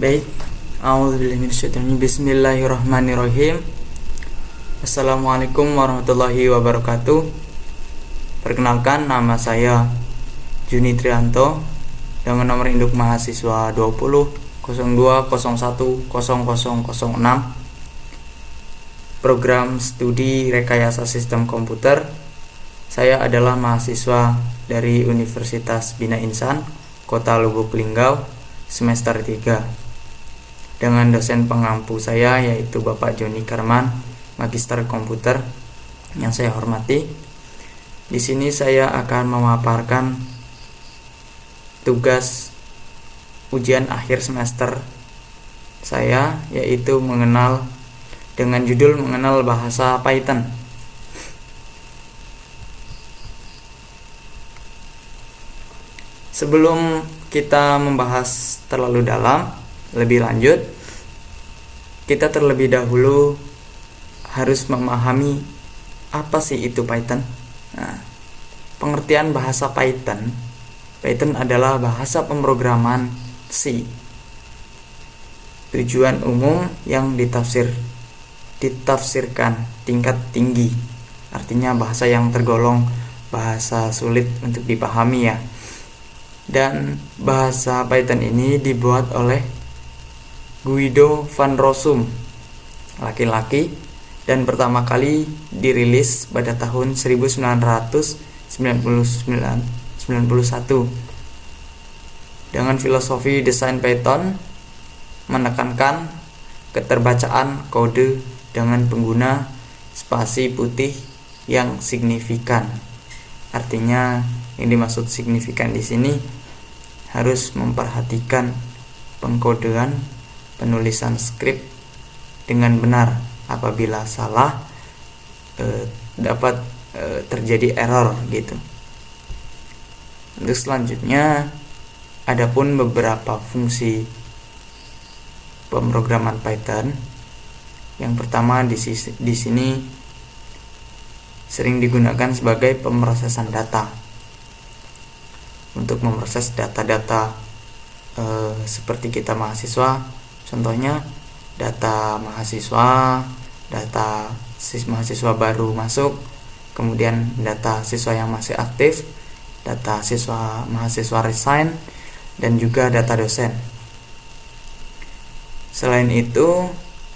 Baik, Bismillahirrahmanirrahim. Assalamualaikum warahmatullahi wabarakatuh. Perkenalkan, nama saya Juni Trianto dengan nomor induk mahasiswa 20.02.01.0006, program studi rekayasa sistem komputer. Saya adalah mahasiswa dari Universitas Bina Insan, Kota Lubuk Linggau, semester 3. Dengan dosen pengampu saya yaitu Bapak Joni Karman, Magister Komputer yang saya hormati. Di sini saya akan memaparkan tugas ujian akhir semester saya, yaitu dengan judul mengenal bahasa Python. Sebelum kita membahas terlalu dalam, lebih lanjut, kita terlebih dahulu harus memahami apa sih itu Python. Nah, pengertian bahasa Python adalah bahasa pemrograman C. Tujuan umum yang ditafsirkan tingkat tinggi, artinya bahasa yang tergolong bahasa sulit untuk dipahami ya. Dan bahasa Python ini dibuat oleh Guido van Rossum, laki-laki, dan pertama kali dirilis pada tahun 1991 dengan filosofi desain Python menekankan keterbacaan kode dengan pengguna spasi putih yang signifikan. Artinya yang dimaksud signifikan di sini harus memperhatikan pengkodean penulisan skrip dengan benar. Apabila salah dapat terjadi error gitu. Untuk selanjutnya, adapun beberapa fungsi pemrograman Python. Yang pertama di sini sering digunakan sebagai pemrosesan data. Untuk memproses data-data seperti kita mahasiswa. Contohnya data mahasiswa, data mahasiswa baru masuk, kemudian data siswa yang masih aktif, data mahasiswa resign, dan juga data dosen. Selain itu,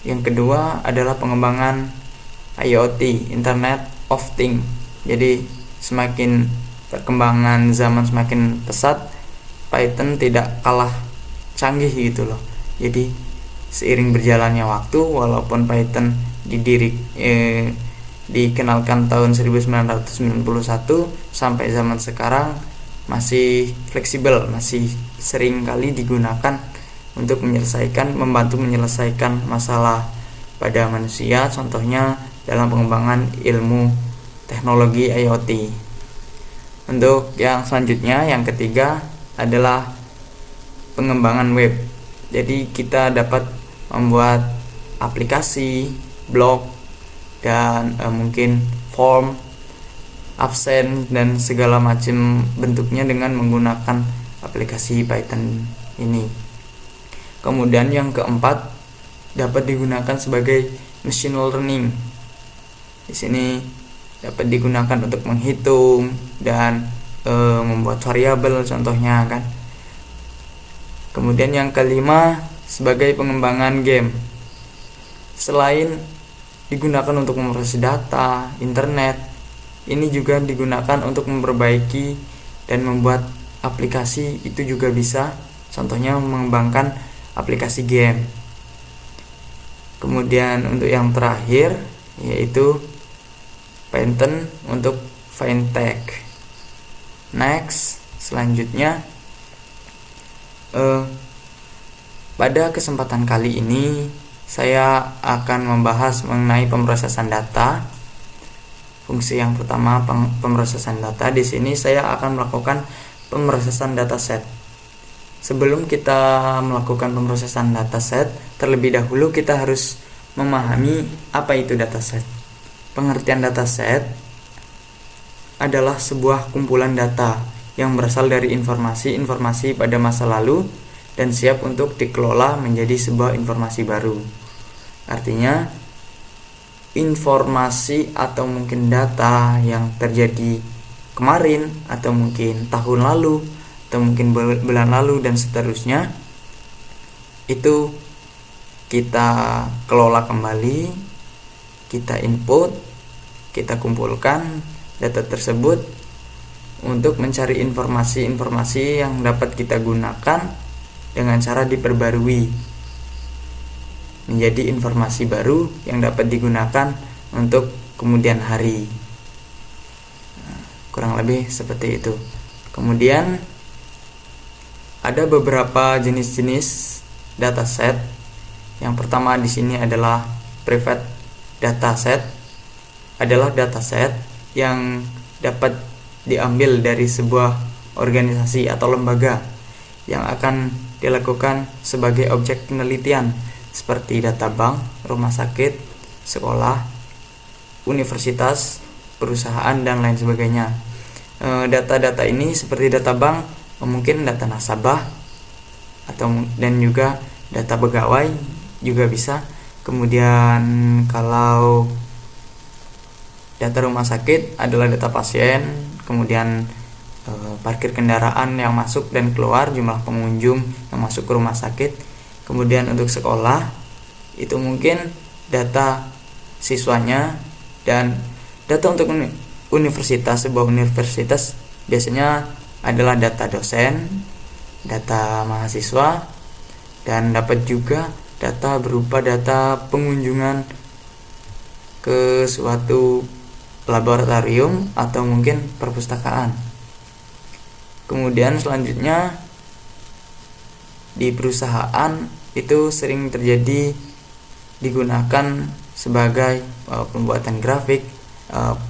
yang kedua adalah pengembangan IoT, Internet of Things. Jadi semakin perkembangan zaman semakin pesat, Python tidak kalah canggih gitu loh. Jadi seiring berjalannya waktu, walaupun Python dikenalkan tahun 1991 sampai zaman sekarang masih fleksibel, masih sering kali digunakan untuk membantu menyelesaikan masalah pada manusia, contohnya dalam pengembangan ilmu teknologi IoT. Untuk yang selanjutnya, yang ketiga adalah pengembangan web. Jadi kita dapat membuat aplikasi, blog, dan mungkin form, absen, dan segala macam bentuknya dengan menggunakan aplikasi Python ini. Kemudian yang keempat dapat digunakan sebagai machine learning. Di sini dapat digunakan untuk menghitung dan membuat variabel contohnya kan. Kemudian yang kelima sebagai pengembangan game. Selain digunakan untuk memproses data, internet, ini juga digunakan untuk memperbaiki dan membuat aplikasi, itu juga bisa. Contohnya mengembangkan aplikasi game. Kemudian untuk yang terakhir yaitu Python untuk fintech. Next, selanjutnya pada kesempatan kali ini saya akan membahas mengenai pemrosesan data. Fungsi yang pertama, pemrosesan data. Di sini saya akan melakukan pemrosesan dataset. Sebelum kita melakukan pemrosesan dataset, terlebih dahulu kita harus memahami apa itu dataset. Pengertian dataset adalah sebuah kumpulan data yang berasal dari informasi-informasi pada masa lalu dan siap untuk dikelola menjadi sebuah informasi baru. Artinya, informasi atau mungkin data yang terjadi kemarin atau mungkin tahun lalu atau mungkin bulan lalu dan seterusnya, itu kita kelola kembali, kita input, kita kumpulkan data tersebut untuk mencari informasi-informasi yang dapat kita gunakan dengan cara diperbarui menjadi informasi baru yang dapat digunakan untuk kemudian hari. Kurang lebih seperti itu. Kemudian ada beberapa jenis-jenis dataset. Yang pertama di sini adalah private dataset. Adalah dataset yang dapat diambil dari sebuah organisasi atau lembaga yang akan dilakukan sebagai objek penelitian seperti data bank, rumah sakit, sekolah, universitas, perusahaan, dan lain sebagainya. Data-data ini seperti data bank mungkin data nasabah dan juga data pegawai juga bisa. Kemudian kalau data rumah sakit adalah data pasien, kemudian parkir kendaraan yang masuk dan keluar, jumlah pengunjung yang masuk ke rumah sakit. Kemudian untuk sekolah itu mungkin data siswanya, dan data untuk universitas, sebuah universitas biasanya adalah data dosen, data mahasiswa, dan dapat juga data berupa data pengunjungan ke suatu laboratorium atau mungkin perpustakaan. Kemudian selanjutnya di perusahaan itu sering terjadi digunakan sebagai pembuatan grafik,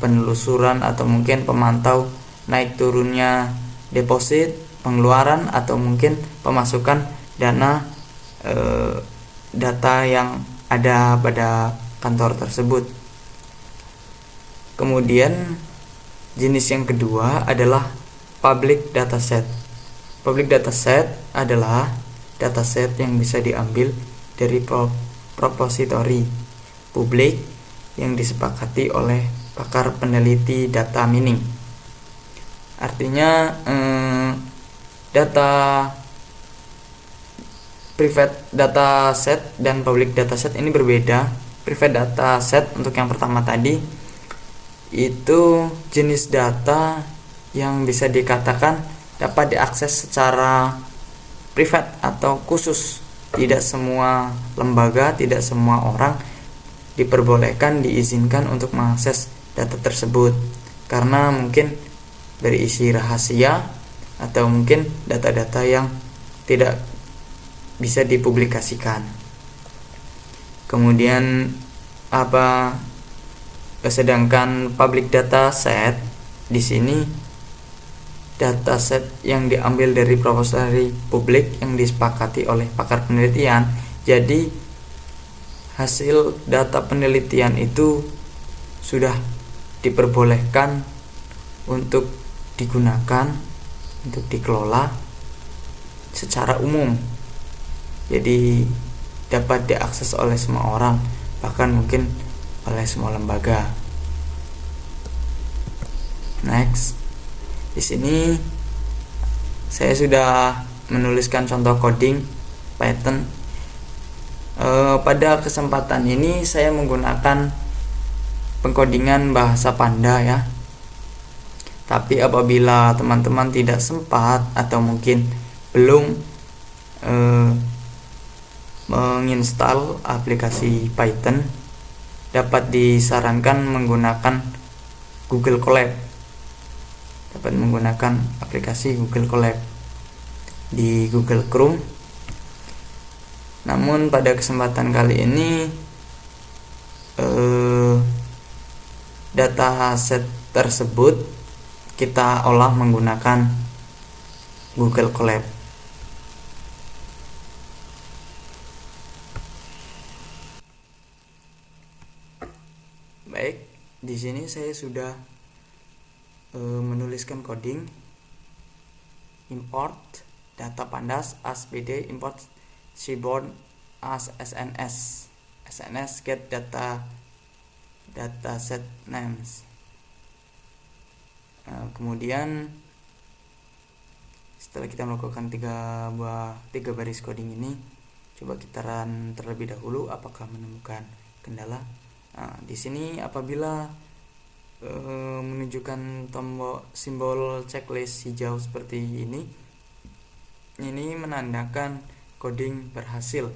penelusuran atau mungkin pemantau naik turunnya deposit, pengeluaran atau mungkin pemasukan dana data yang ada pada kantor tersebut. Kemudian jenis yang kedua adalah public dataset. Public dataset adalah dataset yang bisa diambil dari repository publik yang disepakati oleh pakar peneliti data mining. Artinya data private dataset dan public dataset ini berbeda. Private dataset untuk yang pertama tadi itu jenis data yang bisa dikatakan dapat diakses secara privat atau khusus. Tidak semua lembaga, tidak semua orang diperbolehkan, diizinkan untuk mengakses data tersebut karena mungkin berisi rahasia atau mungkin data-data yang tidak bisa dipublikasikan. Kemudian sedangkan public data set di sini dataset yang diambil dari repository publik yang disepakati oleh pakar penelitian. Jadi hasil data penelitian itu sudah diperbolehkan untuk digunakan, untuk dikelola secara umum. Jadi dapat diakses oleh semua orang, bahkan mungkin oleh semua lembaga. Next. Di sini saya sudah menuliskan contoh coding Python. Pada kesempatan ini saya menggunakan pengkodingan bahasa Panda ya. Tapi apabila teman-teman tidak sempat atau mungkin belum menginstal aplikasi Python, dapat disarankan menggunakan Google Colab. Dapat menggunakan aplikasi Google Colab di Google Chrome. Namun pada kesempatan kali ini dataset tersebut kita olah menggunakan Google Colab. Baik, di sini saya sudah menuliskan coding import data pandas as BD, import seaborn as SNS get dataset names. Kemudian setelah kita melakukan tiga baris coding ini, coba kita run terlebih dahulu apakah menemukan kendala. Di sini apabila menunjukkan tombol simbol checklist hijau seperti ini menandakan coding berhasil.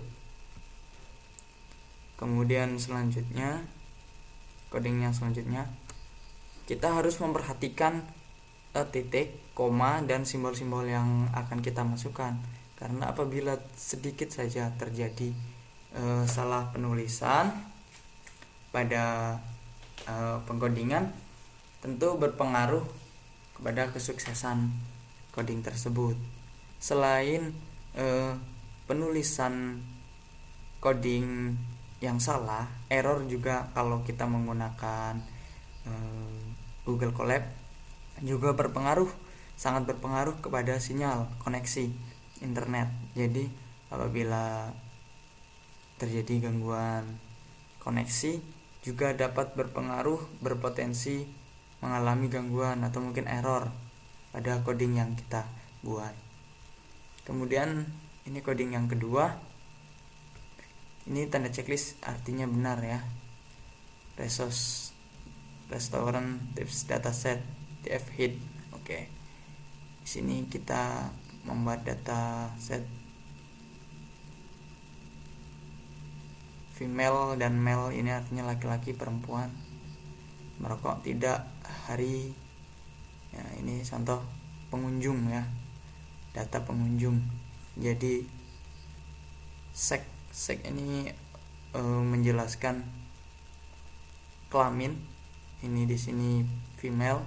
Kemudian coding yang selanjutnya kita harus memperhatikan titik, koma, dan simbol-simbol yang akan kita masukkan, karena apabila sedikit saja terjadi salah penulisan pada pengkodingan, tentu berpengaruh kepada kesuksesan coding tersebut. Selain penulisan coding yang salah, error juga kalau kita menggunakan Google Colab juga sangat berpengaruh kepada sinyal koneksi internet. Jadi apabila terjadi gangguan koneksi juga dapat berpotensi mengalami gangguan atau mungkin error pada coding yang kita buat. Kemudian ini coding yang kedua, ini tanda checklist artinya benar ya. Restaurant tips dataset df hit. Oke. Di sini kita membuat dataset female dan male, ini artinya laki-laki perempuan, merokok tidak, hari. Ya, ini contoh pengunjung ya. Data pengunjung. Jadi sek ini menjelaskan kelamin. Ini di sini female,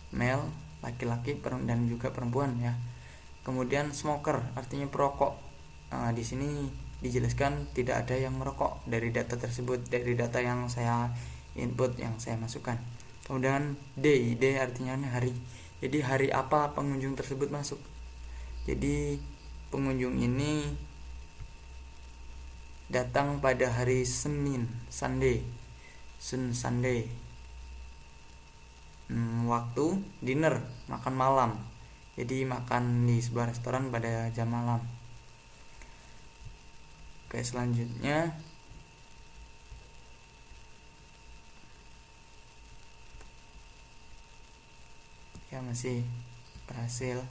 male, laki-laki dan juga perempuan ya. Kemudian smoker artinya perokok. Di sini dijelaskan tidak ada yang merokok dari data tersebut, dari data yang saya input, yang saya masukkan. Kemudian day artinya hari. Jadi hari apa pengunjung tersebut masuk. Jadi pengunjung ini datang pada hari Senin, Sunday. Waktu dinner, makan malam. Jadi makan di sebuah restoran pada jam malam. Oke, selanjutnya ya masih berhasil.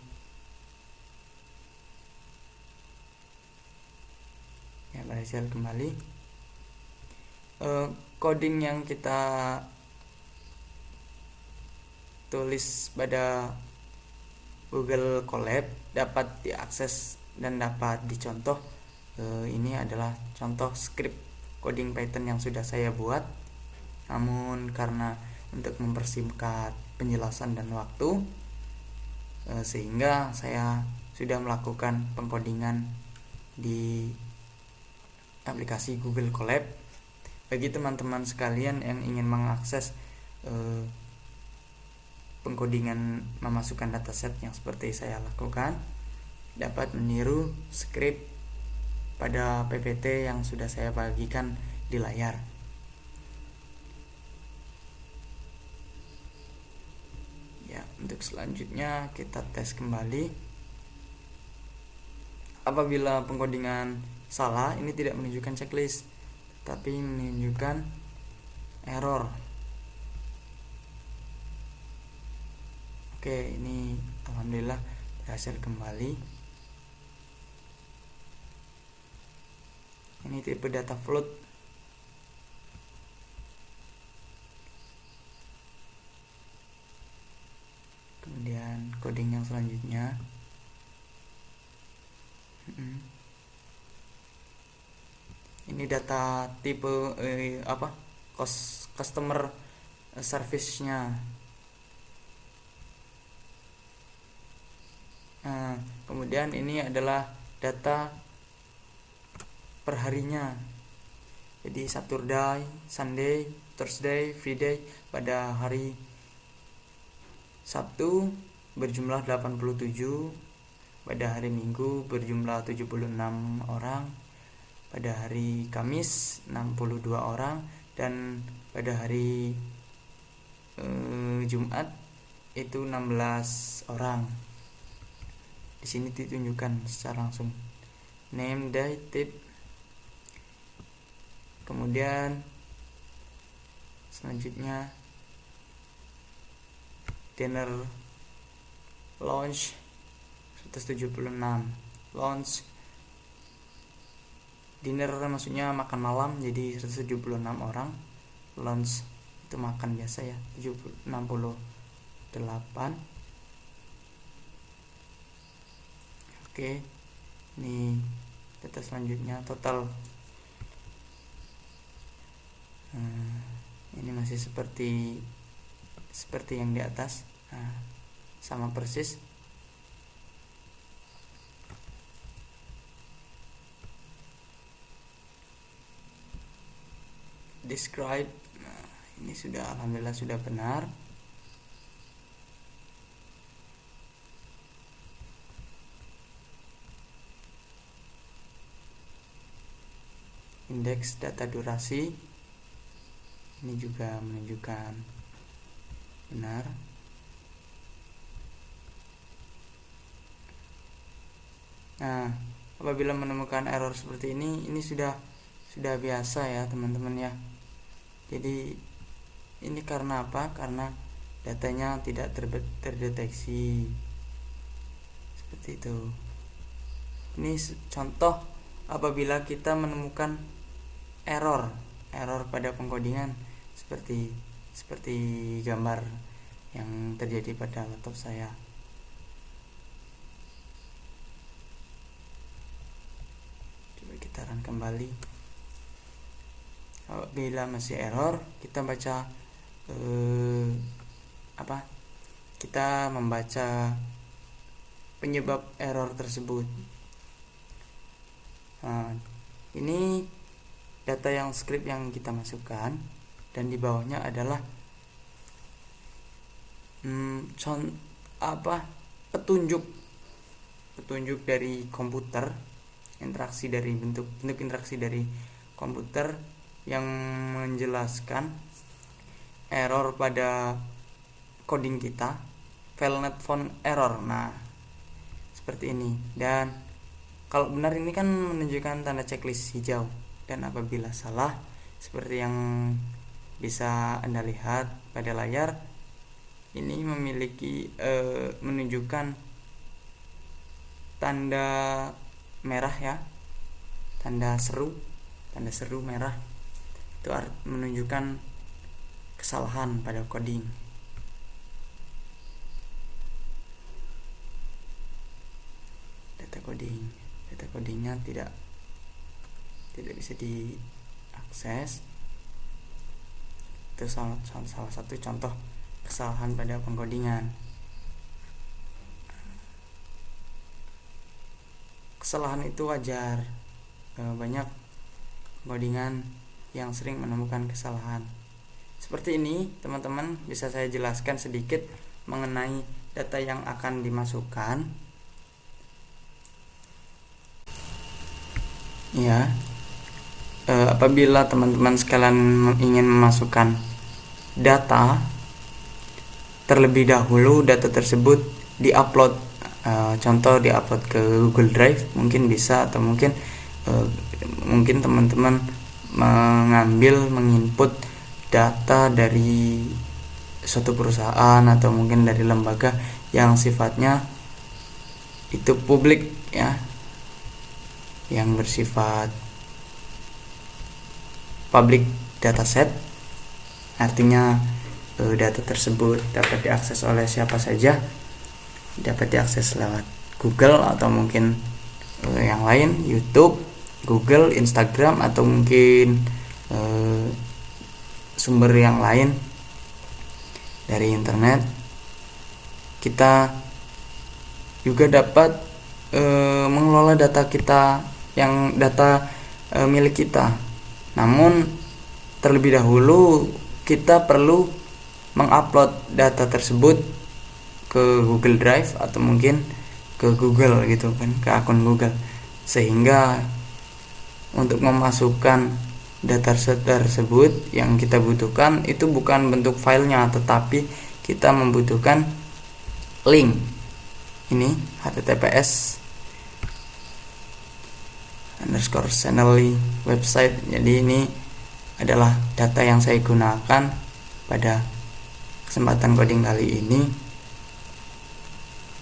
Ya, berhasil kembali. Coding yang kita tulis pada Google Colab dapat diakses dan dapat dicontoh. Ini adalah contoh script coding Python yang sudah saya buat. Namun karena untuk mempersingkat penjelasan dan waktu, sehingga saya sudah melakukan pengkodingan di aplikasi Google Colab. Bagi teman-teman sekalian yang ingin mengakses pengkodingan memasukkan dataset yang seperti saya lakukan, dapat meniru script pada PPT yang sudah saya bagikan di layar. Ya, untuk selanjutnya kita tes kembali. Apabila pengkodingan salah, ini tidak menunjukkan checklist, tapi menunjukkan error. Oke, ini alhamdulillah berhasil kembali. Ini tipe data float. Kemudian coding yang selanjutnya. Ini data tipe customer service-nya. Kemudian ini adalah data perharinya. Jadi Saturday, Sunday, Thursday, Friday pada hari Sabtu berjumlah 87, pada hari Minggu berjumlah 76 orang, pada hari Kamis 62 orang, dan pada hari Jumat itu 16 orang. Di sini ditunjukkan secara langsung name, date, tip. Kemudian selanjutnya dinner launch 176, launch dinner maksudnya makan malam, jadi 176 orang. Launch itu makan biasa ya, 68. Oke, ini data selanjutnya total. Ini masih seperti yang di atas, sama persis. Describe, ini sudah, alhamdulillah sudah benar. Indeks data durasi, ini juga menunjukkan benar. Nah, apabila menemukan error seperti ini sudah biasa ya teman-teman ya. Jadi ini karena apa? Karena datanya tidak terdeteksi seperti itu. Ini contoh apabila kita menemukan error pada pengkodingan seperti gambar yang terjadi pada laptop saya. Coba kita run kembali. Apabila masih error, kita baca kita membaca penyebab error tersebut. Ini data yang script yang kita masukkan, dan di bawahnya adalah petunjuk dari komputer, interaksi dari bentuk interaksi dari komputer yang menjelaskan error pada coding kita, file not found error. Nah, seperti ini. Dan kalau benar ini kan menunjukkan tanda checklist hijau, dan apabila salah seperti yang bisa Anda lihat pada layar, ini memiliki menunjukkan tanda merah ya, tanda seru merah. Itu menunjukkan kesalahan pada coding. Data codingnya tidak bisa diakses. Itu salah satu contoh kesalahan pada pengkodingan. Kesalahan itu wajar, banyak codingan yang sering menemukan kesalahan seperti ini. Teman-teman, bisa saya jelaskan sedikit mengenai data yang akan dimasukkan ya. Apabila teman-teman sekalian ingin memasukkan data, terlebih dahulu data tersebut diupload, contoh diupload ke Google Drive mungkin bisa, atau mungkin teman-teman menginput data dari suatu perusahaan atau mungkin dari lembaga yang sifatnya itu publik ya, yang bersifat public dataset. Artinya data tersebut dapat diakses oleh siapa saja, dapat diakses lewat Google atau mungkin yang lain, YouTube, Google, Instagram, atau mungkin sumber yang lain dari internet. Kita juga dapat mengelola data kita, yang data milik kita. Namun terlebih dahulu kita perlu mengupload data tersebut ke Google Drive atau mungkin ke Google gitu kan, ke akun Google, sehingga untuk memasukkan data tersebut yang kita butuhkan itu bukan bentuk filenya, tetapi kita membutuhkan link ini https _channel website. Jadi ini adalah data yang saya gunakan pada kesempatan coding kali ini.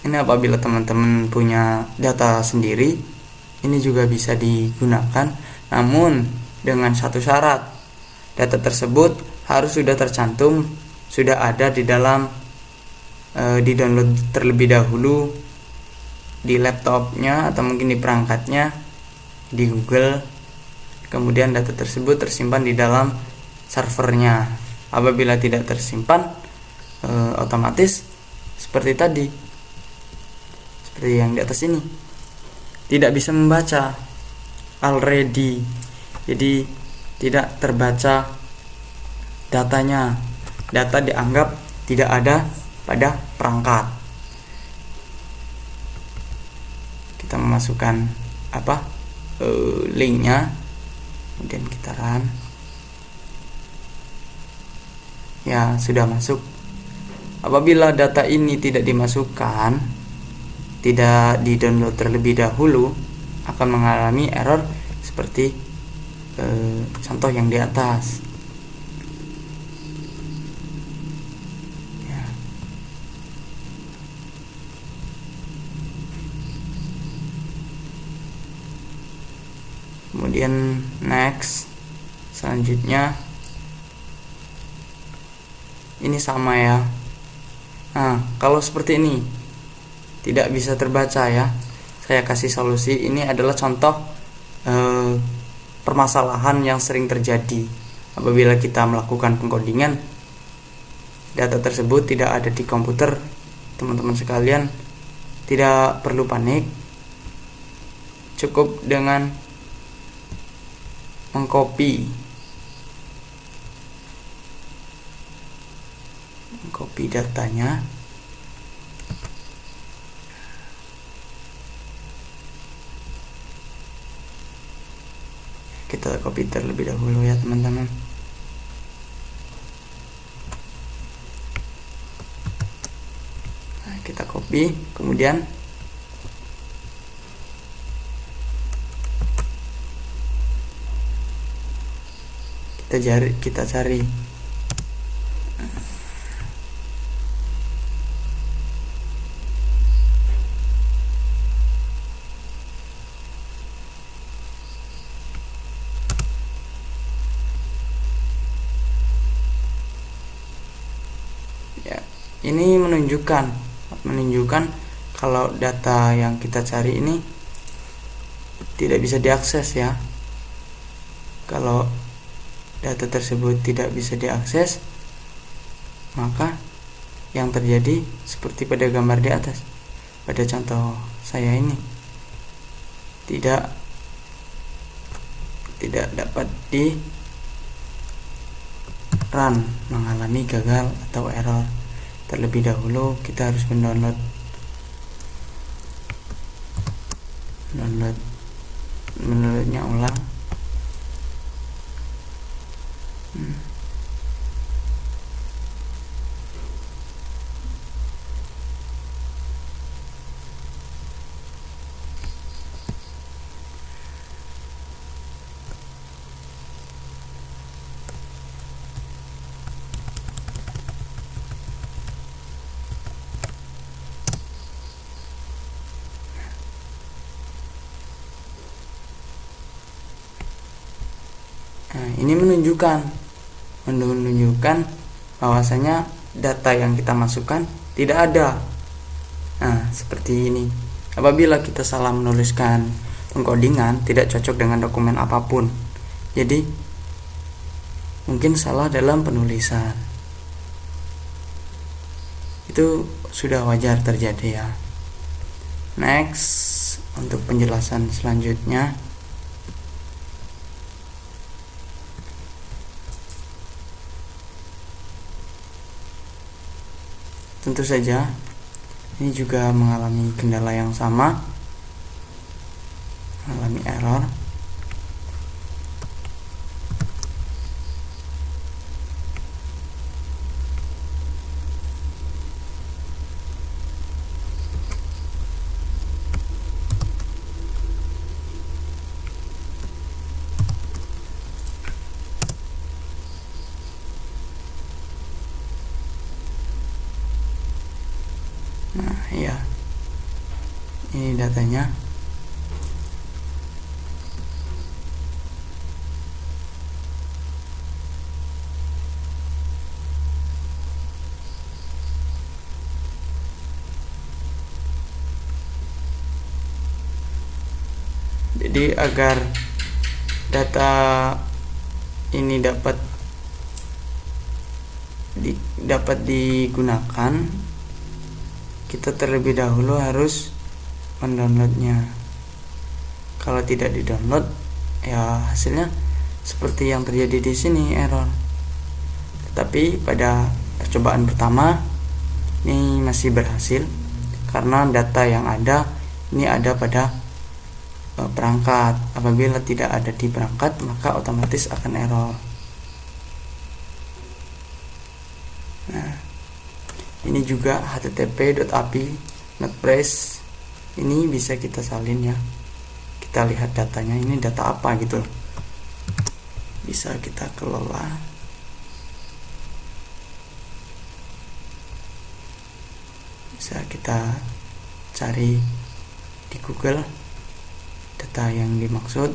Ini apabila teman-teman punya data sendiri, ini juga bisa digunakan, namun dengan satu syarat, data tersebut harus sudah tercantum, sudah ada di dalam di-download terlebih dahulu di laptopnya atau mungkin di perangkatnya di Google. Kemudian data tersebut tersimpan di dalam servernya. Apabila tidak tersimpan, otomatis seperti tadi, seperti yang di atas ini, tidak bisa membaca already. Jadi tidak terbaca datanya, data dianggap tidak ada pada perangkat. Kita memasukkan linknya, kemudian kita run. Ya, sudah masuk. Apabila data ini tidak dimasukkan, tidak di-download terlebih dahulu, akan mengalami error seperti contoh yang di atas. Ya. Kemudian next, selanjutnya ini sama ya. Nah, kalau seperti ini tidak bisa terbaca ya, saya kasih solusi. Ini adalah contoh permasalahan yang sering terjadi apabila kita melakukan pengkodingan. Data tersebut tidak ada di komputer. Teman-teman sekalian tidak perlu panik, cukup dengan mengcopy datanya. Kita copy terlebih dahulu ya teman-teman. Nah, kita copy, kemudian kita cari ya. Ini menunjukkan kalau data yang kita cari ini tidak bisa diakses ya. Kalau data tersebut tidak bisa diakses, maka yang terjadi seperti pada gambar di atas, pada contoh saya ini, tidak dapat di run, mengalami gagal atau error. Terlebih dahulu kita harus mendownloadnya ulang. Nah, ini menunjukkan bahwasanya data yang kita masukkan tidak ada. Nah, seperti ini. Apabila kita salah menuliskan pengkodingan, tidak cocok dengan dokumen apapun. Jadi, mungkin salah dalam penulisan. Itu sudah wajar terjadi ya. Next, untuk penjelasan selanjutnya, tentu saja Ini juga mengalami kendala yang sama, mengalami error. Nah, ya, ini datanya. Jadi agar data ini dapat digunakan, kita terlebih dahulu harus mendownloadnya. Kalau tidak didownload, ya hasilnya seperti yang terjadi di sini, error. Tetapi pada percobaan pertama ini masih berhasil karena data yang ada ini ada pada perangkat. Apabila tidak ada di perangkat, maka otomatis akan error. Nah, ini juga http://api notephrase ini bisa kita salin ya. Kita lihat datanya, ini data apa gitu. Bisa kita kelola. Bisa kita cari di Google data yang dimaksud.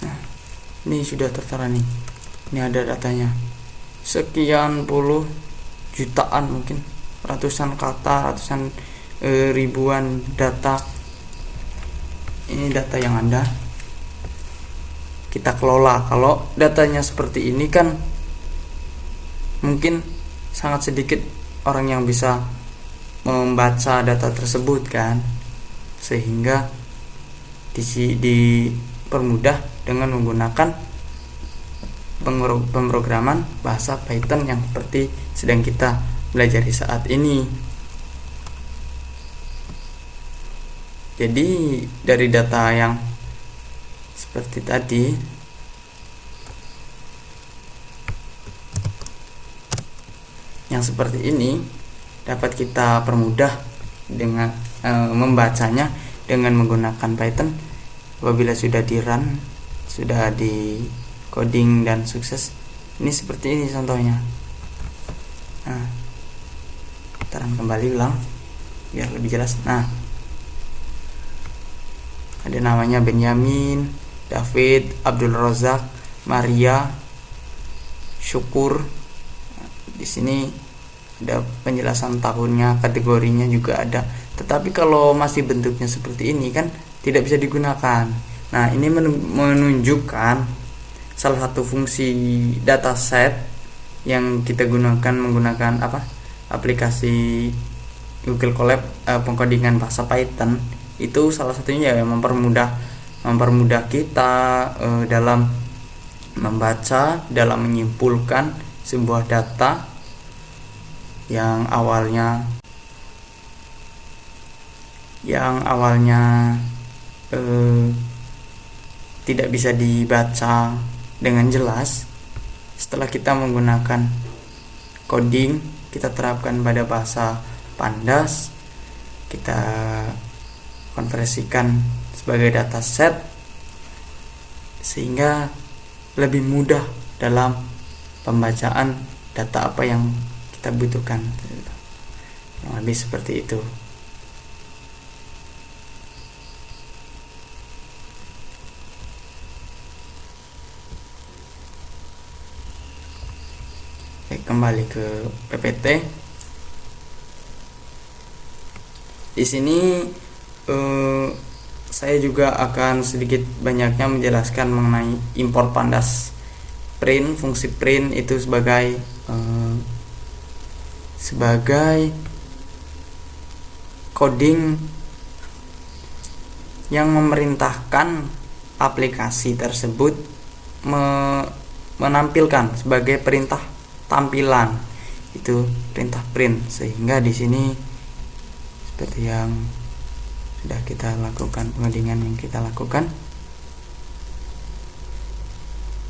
Nah, ini sudah tertera nih. Ini ada datanya. Sekian puluh jutaan, mungkin ratusan kata, ratusan ribuan data. Ini data yang ada. Kita kelola. Kalau datanya seperti ini kan mungkin sangat sedikit orang yang bisa membaca data tersebut kan, sehingga dipermudah dengan menggunakan pemrograman bahasa Python yang seperti sedang kita pelajari saat ini. Jadi dari data yang seperti tadi, yang seperti ini dapat kita permudah dengan membacanya dengan menggunakan Python. Apabila sudah di run, sudah di coding dan sukses, ini seperti ini contohnya. Nah, terang kembali ulang biar lebih jelas. Nah, ada namanya Benyamin, David, Abdul Razak, Maria, Syukur. Di sini ada penjelasan tahunnya, kategorinya juga ada. Tetapi kalau masih bentuknya seperti ini kan tidak bisa digunakan. Nah, ini menunjukkan salah satu fungsi dataset yang kita gunakan menggunakan aplikasi Google Colab, pengkodingan bahasa Python. Itu salah satunya ya mempermudah kita dalam membaca, dalam menyimpulkan sebuah data yang awalnya tidak bisa dibaca dengan jelas. Setelah kita menggunakan coding, kita terapkan pada bahasa Pandas, kita konversikan sebagai dataset, sehingga lebih mudah dalam pembacaan data apa yang kita butuhkan. Yang lebih seperti itu. Oke, kembali ke PPT. Di sini saya juga akan sedikit banyaknya menjelaskan mengenai import Pandas print. Fungsi print itu sebagai coding yang memerintahkan aplikasi tersebut menampilkan sebagai perintah tampilan, itu perintah print. Sehingga di sini seperti yang sudah kita lakukan, pengodingan yang kita lakukan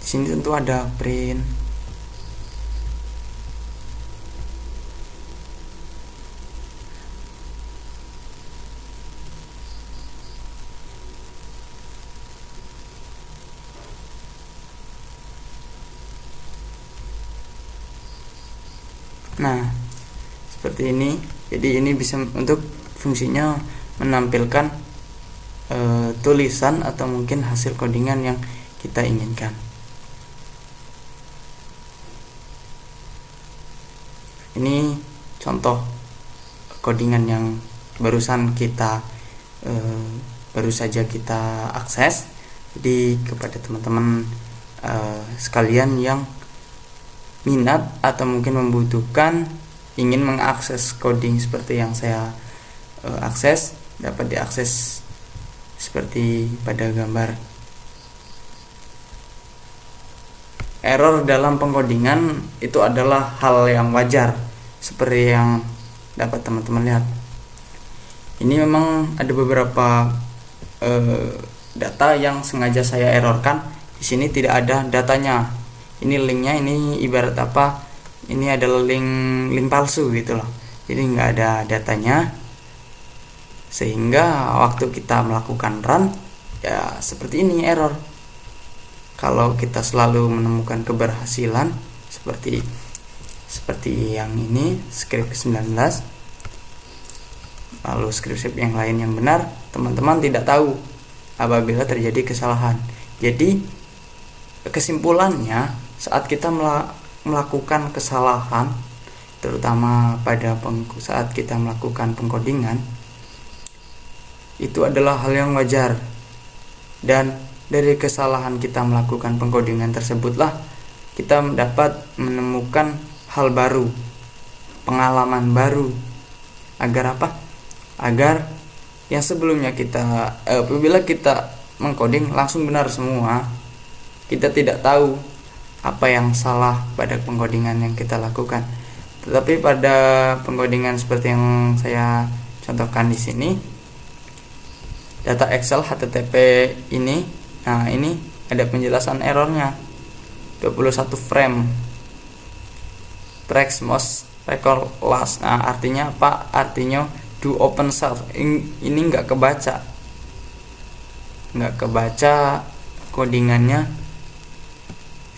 di sini tentu ada print. Nah, seperti ini. Jadi ini bisa untuk fungsinya menampilkan tulisan atau mungkin hasil codingan yang kita inginkan. Ini contoh codingan yang baru saja kita akses. Jadi kepada teman-teman sekalian yang minat atau mungkin membutuhkan, ingin mengakses coding seperti yang saya akses, dapat diakses seperti pada gambar. Error dalam pengkodingan itu adalah hal yang wajar, seperti yang dapat teman-teman lihat. Ini memang ada beberapa data yang sengaja saya errorkan. Di sini tidak ada datanya. Ini linknya, ini ibarat apa? Ini adalah link palsu gitu loh. Jadi nggak ada datanya. Sehingga waktu kita melakukan run, ya seperti ini error. Kalau kita selalu menemukan keberhasilan seperti yang ini, script 19, lalu script yang lain yang benar, teman-teman tidak tahu apabila terjadi kesalahan. Jadi kesimpulannya, saat kita melakukan kesalahan, terutama pada saat kita melakukan pengkodingan, itu adalah hal yang wajar. Dan dari kesalahan kita melakukan pengkodingan tersebutlah kita dapat menemukan hal baru, pengalaman baru. Agar apa? Agar yang sebelumnya kita apabila kita mengkoding langsung benar semua, kita tidak tahu apa yang salah pada pengkodingan yang kita lakukan. Tetapi pada pengkodingan seperti yang saya contohkan di sini, data Excel HTTP ini, nah ini ada penjelasan errornya, 21 frame tracks most record last. Nah artinya apa? Artinya do open self. Ini nggak kebaca codingannya,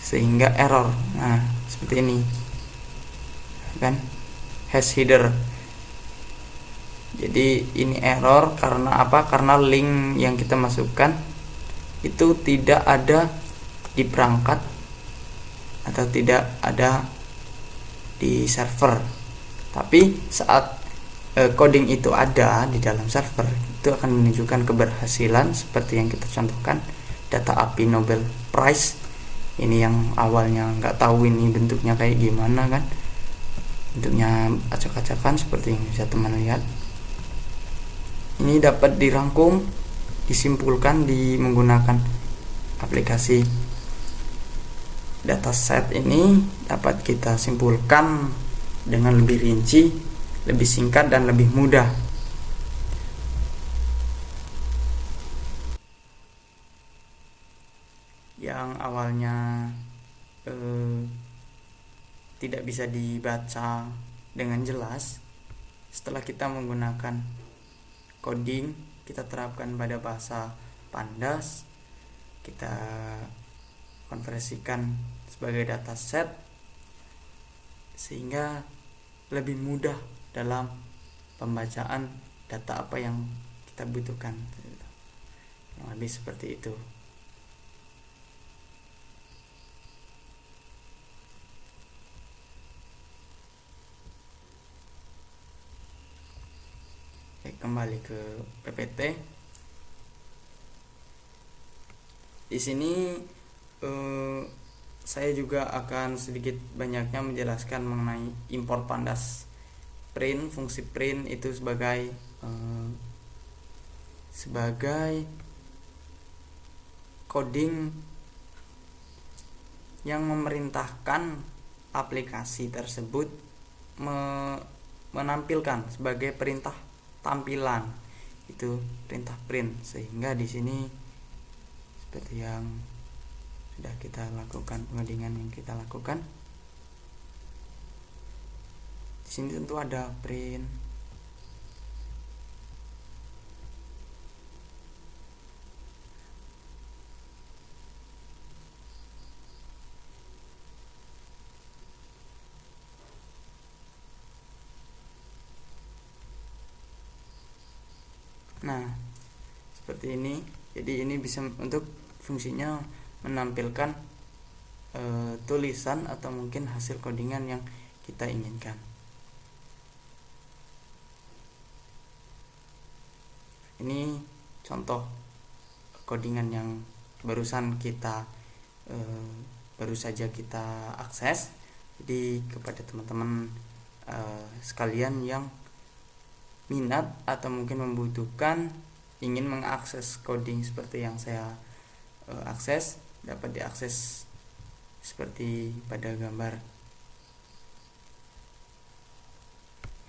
sehingga error. Nah seperti ini kan, hash header. Jadi ini error karena apa? Karena link yang kita masukkan itu tidak ada di perangkat atau tidak ada di server. Tapi saat coding itu ada di dalam server, itu akan menunjukkan keberhasilan seperti yang kita contohkan, data API Nobel Prize. Ini yang awalnya nggak tahu ini bentuknya kayak gimana kan, bentuknya acak-acakan seperti yang bisa teman lihat. Ini dapat dirangkum, disimpulkan menggunakan aplikasi dataset. Ini dapat kita simpulkan dengan lebih rinci, lebih singkat dan lebih mudah. Yang awalnya tidak bisa dibaca dengan jelas, setelah kita menggunakan coding, kita terapkan pada bahasa Pandas, kita konversikan sebagai dataset, sehingga lebih mudah dalam pembacaan data apa yang kita butuhkan. Yang lebih seperti itu. Kembali ke PPT. Di sini saya juga akan sedikit banyaknya menjelaskan mengenai import Pandas print. Fungsi print itu sebagai coding yang memerintahkan aplikasi tersebut menampilkan sebagai perintah tampilan, itu perintah print. Sehingga di sini seperti yang sudah kita lakukan, pengodingan yang kita lakukan di sini tentu ada print. Nah, seperti ini. Jadi ini bisa untuk fungsinya menampilkan tulisan atau mungkin hasil codingan yang kita inginkan. Ini contoh codingan yang barusan kita baru saja kita akses. Jadi kepada teman-teman sekalian yang minat atau mungkin membutuhkan, ingin mengakses coding seperti yang saya akses, dapat diakses seperti pada gambar.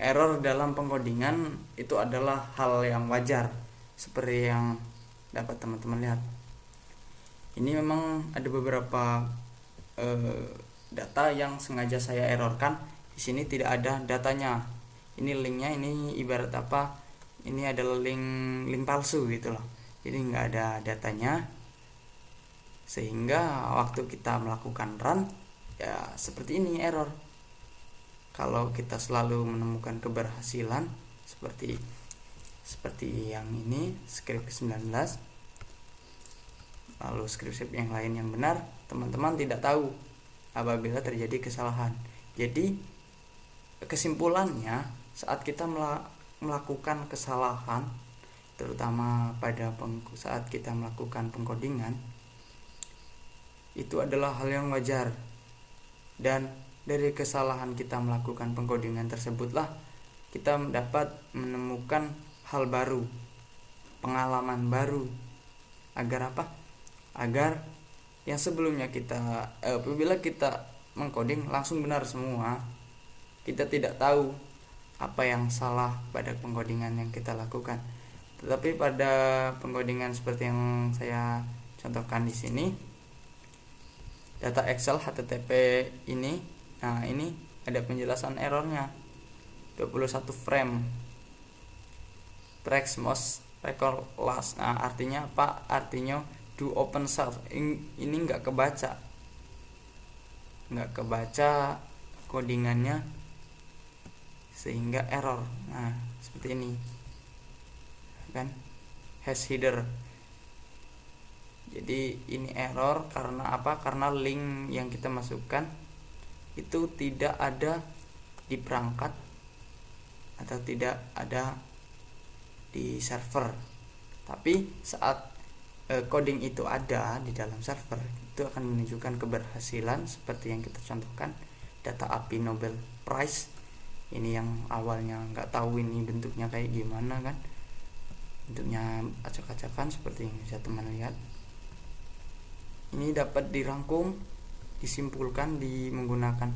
Error dalam pengkodingan itu adalah hal yang wajar, seperti yang dapat teman-teman lihat. Ini memang ada beberapa data yang sengaja saya errorkan. Di sini tidak ada datanya. Ini linknya, ini ibarat apa? Ini adalah link palsu gitu loh. Jadi nggak ada datanya. Sehingga waktu kita melakukan run, ya seperti ini error. Kalau kita selalu menemukan keberhasilan seperti yang ini, script 19, lalu script yang lain yang benar, teman-teman tidak tahu apabila terjadi kesalahan. Jadi kesimpulannya, saat kita melakukan kesalahan, terutama pada saat kita melakukan pengkodingan, itu adalah hal yang wajar. Dan dari kesalahan kita melakukan pengkodingan tersebutlah kita dapat menemukan hal baru, pengalaman baru. Agar apa? Agar yang sebelumnya kita apabila kita mengkoding langsung benar semua, kita tidak tahu apa yang salah pada pengkodingan yang kita lakukan. Tetapi pada pengkodingan seperti yang saya contohkan di sini, data Excel HTTP ini, nah ini ada penjelasan errornya, 21 frame tracks most record last. Nah artinya apa? Artinya do open source. Ini nggak kebaca codingannya, sehingga error. Nah seperti ini kan, hash header. Jadi ini error karena apa? Karena link yang kita masukkan itu tidak ada di perangkat atau tidak ada di server. Tapi saat coding itu ada di dalam server, itu akan menunjukkan keberhasilan seperti yang kita contohkan, data API Nobel Prize. Ini yang awalnya nggak tahu ini bentuknya kayak gimana kan, bentuknya acak-acakan seperti yang bisa teman lihat. Ini dapat dirangkum, disimpulkan menggunakan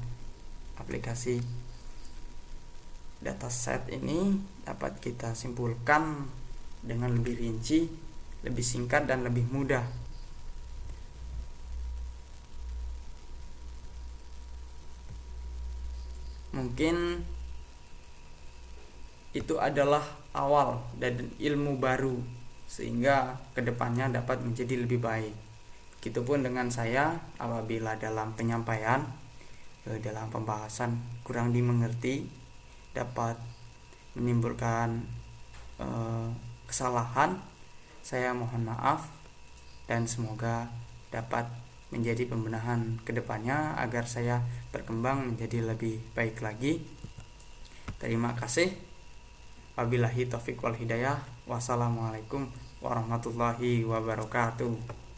aplikasi dataset. Ini dapat kita simpulkan dengan lebih rinci, lebih singkat dan lebih mudah. Mungkin itu adalah awal dan ilmu baru, sehingga kedepannya dapat menjadi lebih baik. Begitupun dengan saya, apabila dalam penyampaian, dalam pembahasan kurang dimengerti, dapat menimbulkan kesalahan, saya mohon maaf, dan semoga dapat menjadi pembenahan kedepannya agar saya berkembang menjadi lebih baik lagi. Terima kasih. Wabillahi taufiq wal hidayah. Wassalamualaikum warahmatullahi wabarakatuh.